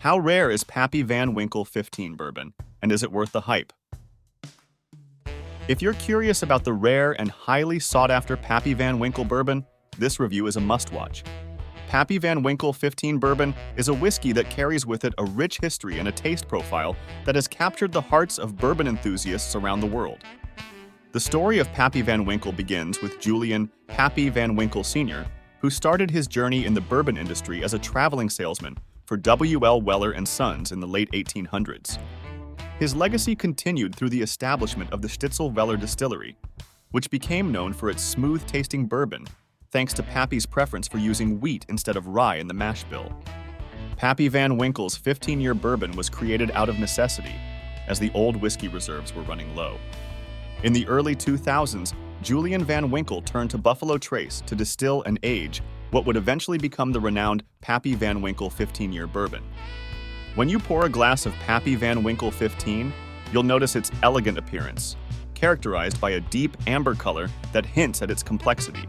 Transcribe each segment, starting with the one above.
How rare is Pappy Van Winkle 15 bourbon, and is it worth the hype? If you're curious about the rare and highly sought-after Pappy Van Winkle bourbon, this review is a must-watch. Pappy Van Winkle 15 bourbon is a whiskey that carries with it a rich history and a taste profile that has captured the hearts of bourbon enthusiasts around the world. The story of Pappy Van Winkle begins with Julian Pappy Van Winkle Sr., who started his journey in the bourbon industry as a traveling salesman for W.L. Weller & Sons in the late 1800s. His legacy continued through the establishment of the Stitzel-Weller distillery, which became known for its smooth-tasting bourbon, thanks to Pappy's preference for using wheat instead of rye in the mash bill. Pappy Van Winkle's 15-year bourbon was created out of necessity, as the old whiskey reserves were running low. In the early 2000s, Julian Van Winkle turned to Buffalo Trace to distill and age what would eventually become the renowned Pappy Van Winkle 15-year bourbon. When you pour a glass of Pappy Van Winkle 15, you'll notice its elegant appearance, characterized by a deep amber color that hints at its complexity.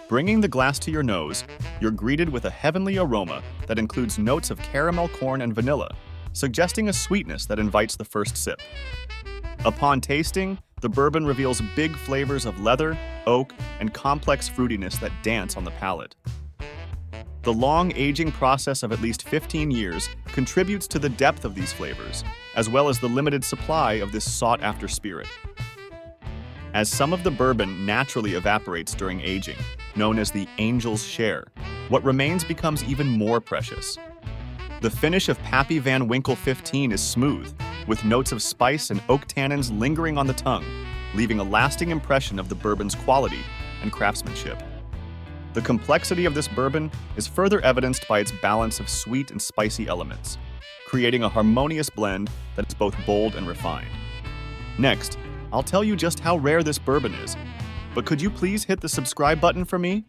Bringing the glass to your nose, you're greeted with a heavenly aroma that includes notes of caramel, corn, and vanilla, suggesting a sweetness that invites the first sip. Upon tasting, the bourbon reveals big flavors of leather, oak, and complex fruitiness that dance on the palate. The long aging process of at least 15 years contributes to the depth of these flavors, as well as the limited supply of this sought-after spirit. As some of the bourbon naturally evaporates during aging, known as the angel's share, what remains becomes even more precious. The finish of Pappy Van Winkle 15 is smooth, with notes of spice and oak tannins lingering on the tongue, leaving a lasting impression of the bourbon's quality and craftsmanship. The complexity of this bourbon is further evidenced by its balance of sweet and spicy elements, creating a harmonious blend that is both bold and refined. Next, I'll tell you just how rare this bourbon is, but could you please hit the subscribe button for me?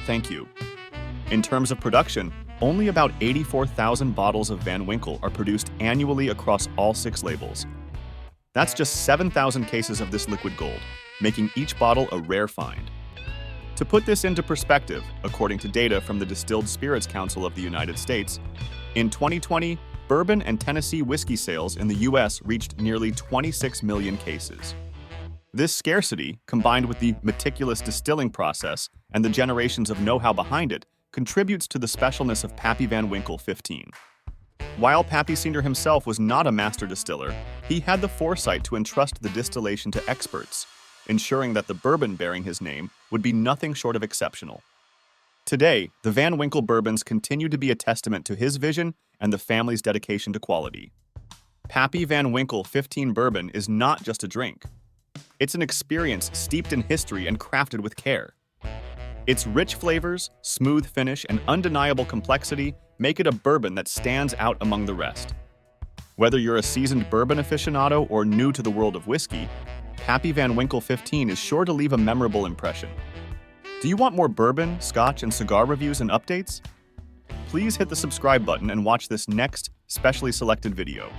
Thank you. In terms of production, only about 84,000 bottles of Van Winkle are produced annually across all 6 labels. That's just 7,000 cases of this liquid gold, making each bottle a rare find. To put this into perspective, according to data from the Distilled Spirits Council of the United States, in 2020, bourbon and Tennessee whiskey sales in the U.S. reached nearly 26 million cases. This scarcity, combined with the meticulous distilling process and the generations of know-how behind it, contributes to the specialness of Pappy Van Winkle 15. While Pappy Sr. himself was not a master distiller, he had the foresight to entrust the distillation to experts, ensuring that the bourbon bearing his name would be nothing short of exceptional. Today, the Van Winkle bourbons continue to be a testament to his vision and the family's dedication to quality. Pappy Van Winkle 15 bourbon is not just a drink. It's an experience steeped in history and crafted with care. Its rich flavors, smooth finish, and undeniable complexity make it a bourbon that stands out among the rest. Whether you're a seasoned bourbon aficionado or new to the world of whiskey, Pappy Van Winkle 15 is sure to leave a memorable impression. Do you want more bourbon, scotch, and cigar reviews and updates? Please hit the subscribe button and watch this next, specially selected video.